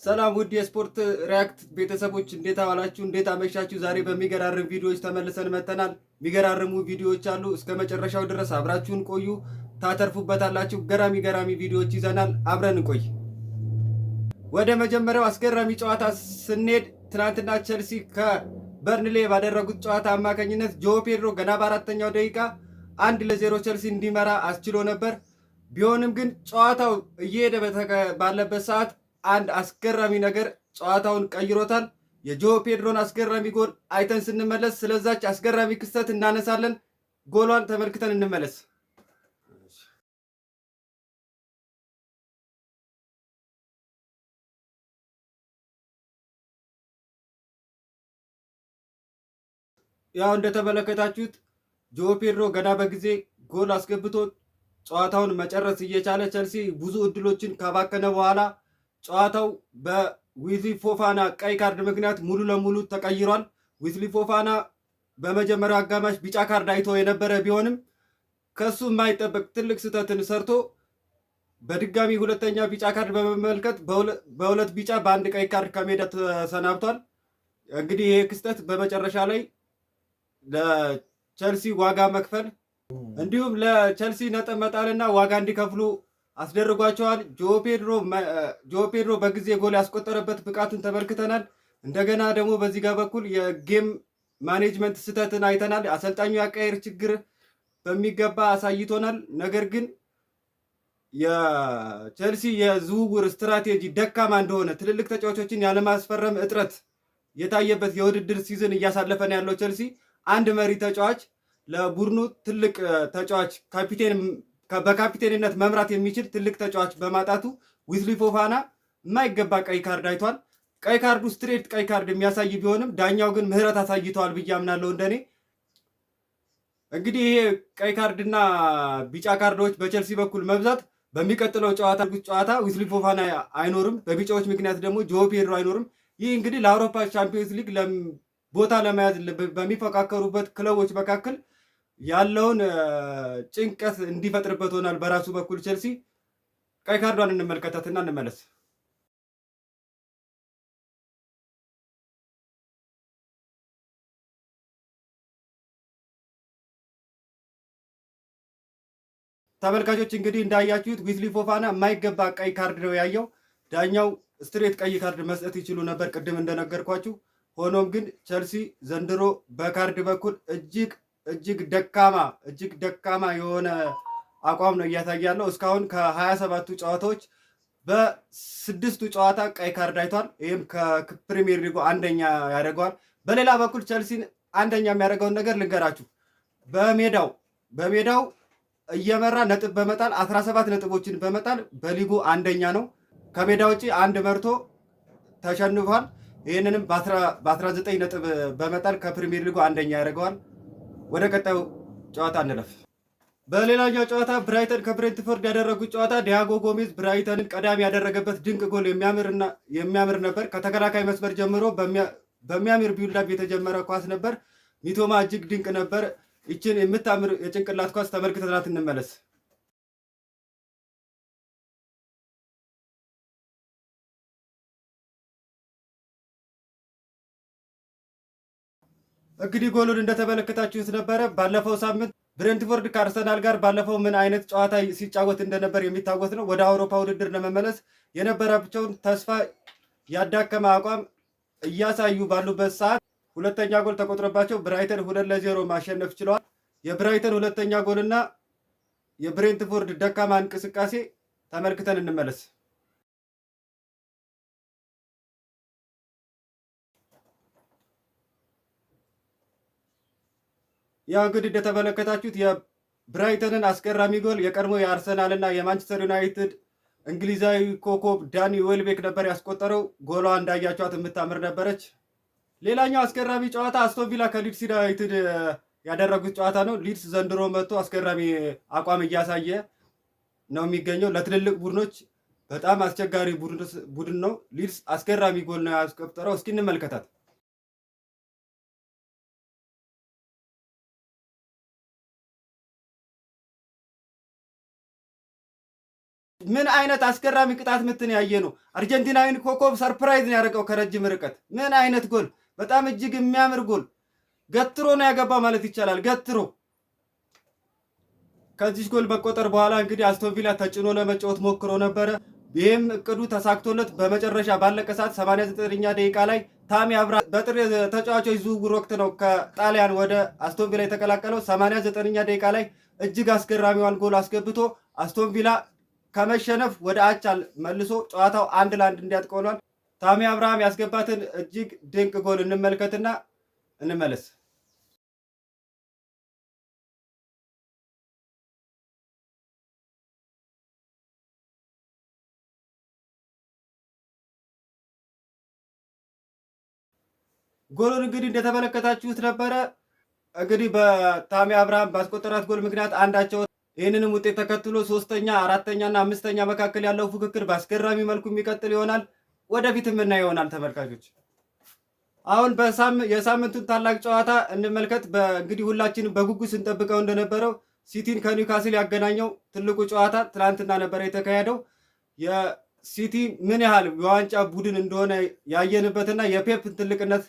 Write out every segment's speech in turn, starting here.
ሰላም ውድ የስፖርት ሪያክት ቤተሰቦች እንዴት አዋላችሁ? እንዴት አመሻችሁ? ዛሬ በሚገራርም ቪዲዮዎች ተመልሰን መጥተናል። የሚገራርሙ ቪዲዮዎች አሉ። እስከ መጨረሻው ድረስ አብራችሁን ቆዩ፣ ታተርፉበታላችሁ። ገራሚ ቪዲዮዎች ይዘናል። አብረን እንቆይ። ወደ መጀመሪያው አስገራሚ ጨዋታ ስንሄድ ትናንትና ቸልሲ ከበርንሌ ባደረጉት ጨዋታ አማካኝነት ጆ ፔድሮ ገና በአራተኛው ደቂቃ 1-0 ቸልሲ እንዲመራ አስችሎ ነበር። ቢሆንም ግን ጨዋታው እየሄደ ባለበት ሰዓት አንድ አስገራሚ ነገር ጨዋታውን ቀይሮታል። የጆ ፔድሮን አስገራሚ ጎል አይተን ስንመለስ ስለዛች አስገራሚ ክስተት እናነሳለን። ጎሏን ተመልክተን እንመለስ። ያው እንደተመለከታችሁት ጆ ፔድሮ ገና በጊዜ ጎል አስገብቶ ጨዋታውን መጨረስ እየቻለ ቸልሲ ብዙ እድሎችን ካባከነ በኋላ ጨዋታው በዊዝሊ ፎፋና ቀይ ካርድ ምክንያት ሙሉ ለሙሉ ተቀይሯል። ዊዝሊ ፎፋና በመጀመሪያው አጋማሽ ቢጫ ካርድ አይቶ የነበረ ቢሆንም ከሱ የማይጠበቅ ትልቅ ስህተትን ሰርቶ በድጋሚ ሁለተኛ ቢጫ ካርድ በመመልከት በሁለት ቢጫ በአንድ ቀይ ካርድ ከሜዳ ተሰናብቷል። እንግዲህ ይሄ ክስተት በመጨረሻ ላይ ለቸልሲ ዋጋ መክፈል እንዲሁም ለቸልሲ ነጥብ መጣልና ዋጋ እንዲከፍሉ አስደርጓቸዋል። ጆ ፔድሮ በጊዜ ጎል ያስቆጠረበት ብቃቱን ተመልክተናል። እንደገና ደግሞ በዚህ ጋር በኩል የጌም ማኔጅመንት ስህተትን አይተናል። አሰልጣኙ ያቀየር ችግር በሚገባ አሳይቶናል። ነገር ግን የቸልሲ የዝውውር ስትራቴጂ ደካማ እንደሆነ ትልልቅ ተጫዋቾችን ያለማስፈረም እጥረት የታየበት የውድድር ሲዝን እያሳለፈን ያለው ቸልሲ አንድ መሪ ተጫዋች ለቡድኑ ትልቅ ተጫዋች በካፒቴንነት መምራት የሚችል ትልቅ ተጫዋች በማጣቱ ዊዝሊ ፎፋና የማይገባ ቀይ ካርድ አይቷል። ቀይ ካርዱ ስትሬት ቀይ ካርድ የሚያሳይ ቢሆንም ዳኛው ግን ምህረት አሳይተዋል ብዬ አምናለሁ እንደኔ። እንግዲህ ይሄ ቀይ ካርድና ቢጫ ካርዶች በቸልሲ በኩል መብዛት በሚቀጥለው ጨዋታ ዊዝሊ ፎፋና አይኖርም፣ በቢጫዎች ምክንያት ደግሞ ጆ ፔድሮ አይኖርም። ይህ እንግዲህ ለአውሮፓ ቻምፒዮንስ ሊግ ቦታ ለመያዝ በሚፎካከሩበት ክለቦች መካከል ያለውን ጭንቀት እንዲፈጥርበት ሆናል። በራሱ በኩል ቸልሲ ቀይ ካርዷን እንመልከታትና እንመለስ። ተመልካቾች እንግዲህ እንዳያችሁት ዊዝሊ ፎፋና የማይገባ ቀይ ካርድ ነው ያየው። ዳኛው ስትሬት ቀይ ካርድ መስጠት ይችሉ ነበር ቅድም እንደነገርኳችሁ። ሆኖም ግን ቸልሲ ዘንድሮ በካርድ በኩል እጅግ ደካማ የሆነ አቋም ነው እያሳየ ያለው። እስካሁን ከ27ቱ ጨዋታዎች በ6ቱ ጨዋታ ቀይ ካርድ አይቷል። ይህም ከፕሪሚየር ሊጉ አንደኛ ያደርገዋል። በሌላ በኩል ቸልሲን አንደኛ የሚያደርገውን ነገር ልንገራችሁ። በሜዳው እየመራ ነጥብ በመጣል 17 ነጥቦችን በመጣል በሊጉ አንደኛ ነው። ከሜዳ ውጭ አንድ መርቶ ተሸንፏል። ይህንንም በ19 ነጥብ በመጣል ከፕሪሚየር ሊጉ አንደኛ ያደርገዋል። ወደ ቀጣዩ ጨዋታ እንለፍ። በሌላኛው ጨዋታ ብራይተን ከብሬንትፎርድ ያደረጉት ጨዋታ ዲያጎ ጎሜዝ ብራይተንን ቀዳሚ ያደረገበት ድንቅ ጎል የሚያምር ነበር። ከተከላካይ መስመር ጀምሮ በሚያምር ቢውልዳፕ የተጀመረ ኳስ ነበር። ሚቶማ እጅግ ድንቅ ነበር። ይችን የምታምር የጭንቅላት ኳስ ተመልክተናት እንመለስ። እንግዲህ ጎሉን እንደተመለከታችሁት ነበረ። ባለፈው ሳምንት ብሬንትፎርድ ከአርሰናል ጋር ባለፈው ምን አይነት ጨዋታ ሲጫወት እንደነበር የሚታወስ ነው። ወደ አውሮፓ ውድድር ለመመለስ የነበራቸውን ተስፋ ያዳከመ አቋም እያሳዩ ባሉበት ሰዓት ሁለተኛ ጎል ተቆጥሮባቸው ብራይተን 2-0 ማሸነፍ ችለዋል። የብራይተን ሁለተኛ ጎልና የብሬንትፎርድ ደካማ እንቅስቃሴ ተመልክተን እንመለስ። ያው እንግዲህ እንደተመለከታችሁት የብራይተንን አስገራሚ ጎል የቀድሞ የአርሰናል እና የማንቸስተር ዩናይትድ እንግሊዛዊ ኮከብ ዳኒ ዌልቤክ ነበር ያስቆጠረው። ጎሏ እንዳያቸዋት የምታምር ነበረች። ሌላኛው አስገራሚ ጨዋታ አስቶን ቪላ ከሊድስ ዩናይትድ ያደረጉት ጨዋታ ነው። ሊድስ ዘንድሮ መጥቶ አስገራሚ አቋም እያሳየ ነው የሚገኘው። ለትልልቅ ቡድኖች በጣም አስቸጋሪ ቡድን ነው። ሊድስ አስገራሚ ጎል ነው ያስቆጠረው። እስኪ እንመልከታት። ምን አይነት አስገራሚ ቅጣት ምትን ያየ ነው። አርጀንቲናዊን ኮከብ ሰርፕራይዝ ነው ያደረገው ከረጅም ርቀት። ምን አይነት ጎል! በጣም እጅግ የሚያምር ጎል ገትሮ ነው ያገባ ማለት ይቻላል። ገትሮ ከዚህ ጎል መቆጠር በኋላ እንግዲህ አስቶን ቪላ ተጭኖ ለመጫወት ሞክሮ ነበረ። ይህም እቅዱ ተሳክቶለት በመጨረሻ ባለቀ ሰዓት 89ኛ ደቂቃ ላይ ታሚ አብርሃም በጥር ተጫዋቾች ዝውውር ወቅት ነው ከጣሊያን ወደ አስቶን ቪላ የተቀላቀለው። 89ኛ ደቂቃ ላይ እጅግ አስገራሚዋን ጎል አስገብቶ አስቶን ቪላ ከመሸነፍ ወደ አቻ መልሶ ጨዋታው 1-1 እንዲያልቅ ሆኗል። ታሚ አብርሃም ያስገባትን እጅግ ድንቅ ጎል እንመልከትና እንመለስ። ጎሉን እንግዲህ እንደተመለከታችሁት ነበረ። እንግዲህ በታሚ አብርሃም ባስቆጠራት ጎል ምክንያት አንዳቸው ይህንንም ውጤት ተከትሎ ሶስተኛ፣ አራተኛና አምስተኛ መካከል ያለው ፉክክር በአስገራሚ መልኩ የሚቀጥል ይሆናል። ወደፊት የምናየው ይሆናል። ተመልካቾች አሁን የሳምንቱን ታላቅ ጨዋታ እንመልከት። እንግዲህ ሁላችንም በጉጉት ስንጠብቀው እንደነበረው ሲቲን ከኒውካስል ያገናኘው ትልቁ ጨዋታ ትናንትና ነበረ የተካሄደው። የሲቲ ምን ያህል የዋንጫ ቡድን እንደሆነ ያየንበትና የፔፕን ትልቅነት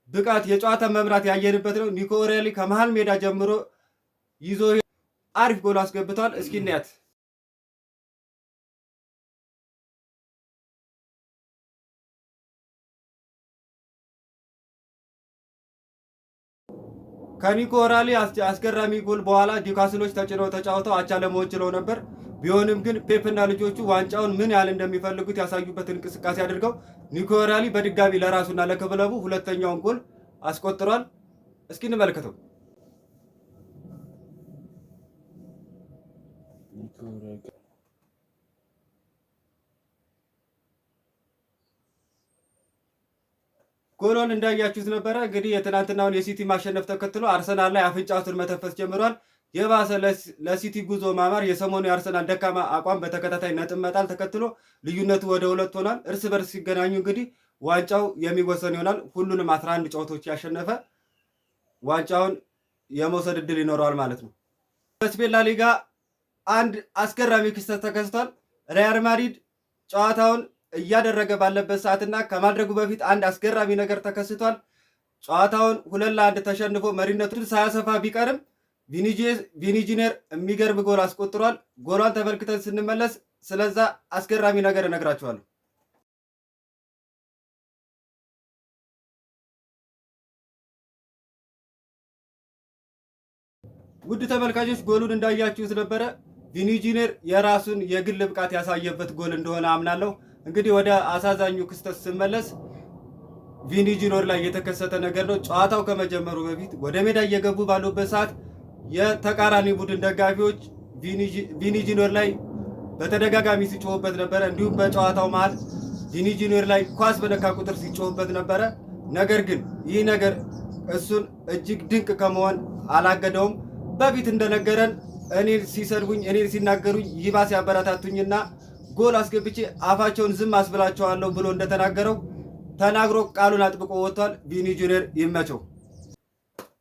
ብቃት የጨዋታ መምራት ያየንበት ነው። ኒኮ ኦሬሊ ከመሃል ሜዳ ጀምሮ ይዞ አሪፍ ጎል አስገብቷል። እስኪ እናያት። ከኒኮ ኦሬሊ አስገራሚ ጎል በኋላ ኒውካስሎች ተጫውተው አቻ ለመሆን ችለው ነበር። ቢሆንም ግን ፔፕና ልጆቹ ዋንጫውን ምን ያህል እንደሚፈልጉት ያሳዩበትን እንቅስቃሴ አድርገው ኒኮ ኦሬሊ በድጋሚ ለራሱና ለክለቡ ሁለተኛውን ጎል አስቆጥሯል። እስኪ እንመልከተው። ጎሎን እንዳያችሁት ነበረ። እንግዲህ የትናንትናውን የሲቲ ማሸነፍ ተከትሎ አርሰናል ላይ አፍንጫቱን መተንፈስ ጀምሯል። የባሰ ለሲቲ ጉዞ ማማር የሰሞኑ የአርሰናል ደካማ አቋም በተከታታይ ነጥብ መጣል ተከትሎ ልዩነቱ ወደ 2 ሆኗል። እርስ በርስ ሲገናኙ እንግዲህ ዋንጫው የሚወሰን ይሆናል። ሁሉንም 11 ጨዋታዎች ያሸነፈ ዋንጫውን የመውሰድ እድል ይኖረዋል ማለት ነው። በስፔን ላ ሊጋ አንድ አስገራሚ ክስተት ተከስቷል። ሪያል ማድሪድ ጨዋታውን እያደረገ ባለበት ሰዓትና ከማድረጉ በፊት አንድ አስገራሚ ነገር ተከስቷል። ጨዋታውን 2-1 ተሸንፎ መሪነቱን ሳያሰፋ ቢቀርም ቪኒ ጁኒየር የሚገርም ጎል አስቆጥሯል። ጎሏን ተመልክተን ስንመለስ ስለዛ አስገራሚ ነገር እነግራችኋለሁ። ውድ ተመልካቾች ጎሉን እንዳያችሁት ነበረ። ቪኒ ጁኒየር የራሱን የግል ብቃት ያሳየበት ጎል እንደሆነ አምናለሁ። እንግዲህ ወደ አሳዛኙ ክስተት ስመለስ ቪኒ ጁኒየር ላይ የተከሰተ ነገር ነው። ጨዋታው ከመጀመሩ በፊት ወደ ሜዳ እየገቡ ባሉበት ሰዓት የተቃራኒ ቡድን ደጋፊዎች ቪኒ ጁኒየር ላይ በተደጋጋሚ ሲጮሁበት ነበረ። እንዲሁም በጨዋታው መሃል ቪኒ ጁኒየር ላይ ኳስ በነካ ቁጥር ሲጮሁበት ነበረ። ነገር ግን ይህ ነገር እሱን እጅግ ድንቅ ከመሆን አላገደውም። በፊት እንደነገረን እኔን ሲሰድቡኝ፣ እኔን ሲናገሩኝ ይባስ ያበረታቱኝና ጎል አስገብቼ አፋቸውን ዝም አስብላቸዋለሁ ብሎ እንደተናገረው ተናግሮ ቃሉን አጥብቆ ወጥቷል። ቪኒ ጁኒየር ይመቸው።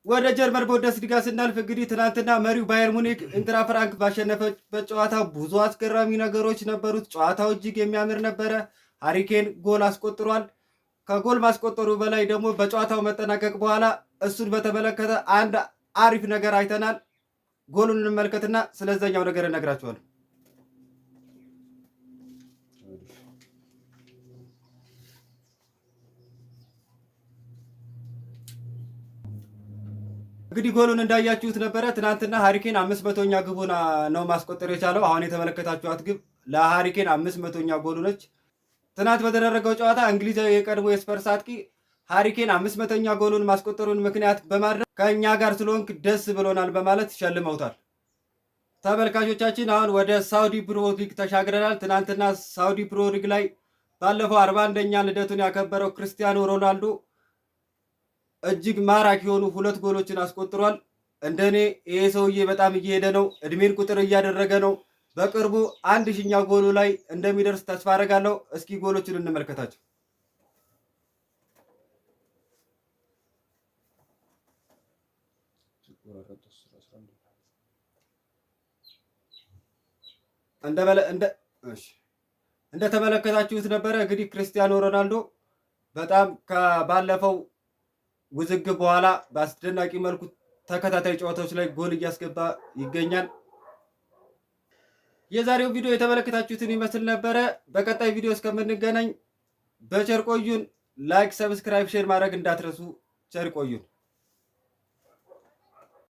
ወደ ጀርመን ቡንደስሊጋ ስናልፍ እንግዲህ ትናንትና መሪው ባየር ሙኒክ ኢንትራ ፍራንክ ባሸነፈበት ጨዋታ ብዙ አስገራሚ ነገሮች ነበሩት። ጨዋታው እጅግ የሚያምር ነበረ። ሃሪኬን ጎል አስቆጥሯል። ከጎል ማስቆጠሩ በላይ ደግሞ በጨዋታው መጠናቀቅ በኋላ እሱን በተመለከተ አንድ አሪፍ ነገር አይተናል። ጎሉን እንመልከትና ስለዛኛው ነገር እነግራችኋለሁ። እንግዲህ ጎሉን እንዳያችሁት ነበረ። ትናንትና ሃሪኬን 500ኛ ግቡን ነው ማስቆጠር የቻለው። አሁን የተመለከታችኋት ግብ ለሃሪኬን 500ኛ ጎሉ ነች። ትናንት በተደረገው ጨዋታ እንግሊዛዊ የቀድሞ የስፐርስ አጥቂ ሃሪኬን 500ኛ ጎሉን ማስቆጠሩን ምክንያት በማድረግ ከእኛ ጋር ስለሆንክ ደስ ብሎናል በማለት ሸልመውታል። ተመልካቾቻችን አሁን ወደ ሳውዲ ፕሮ ሊግ ተሻግረናል። ትናንትና ሳውዲ ፕሮ ሊግ ላይ ባለፈው 41ኛ ልደቱን ያከበረው ክርስቲያኖ ሮናልዶ እጅግ ማራኪ የሆኑ 2 ጎሎችን አስቆጥሯል። እንደኔ ይሄ ሰውዬ በጣም እየሄደ ነው። እድሜን ቁጥር እያደረገ ነው። በቅርቡ 1000ኛ ጎሉ ላይ እንደሚደርስ ተስፋ አደርጋለሁ። እስኪ ጎሎችን እንመልከታቸው። እሺ እንደተመለከታችሁት ነበረ እንግዲህ ክርስቲያኖ ሮናልዶ በጣም ከባለፈው ውዝግብ በኋላ በአስደናቂ መልኩ ተከታታይ ጨዋታዎች ላይ ጎል እያስገባ ይገኛል። የዛሬው ቪዲዮ የተመለከታችሁትን ይመስል ነበረ። በቀጣይ ቪዲዮ እስከምንገናኝ በቸር ቆዩን። ላይክ፣ ሰብስክራይብ፣ ሼር ማድረግ እንዳትረሱ። ቸር ቆዩን።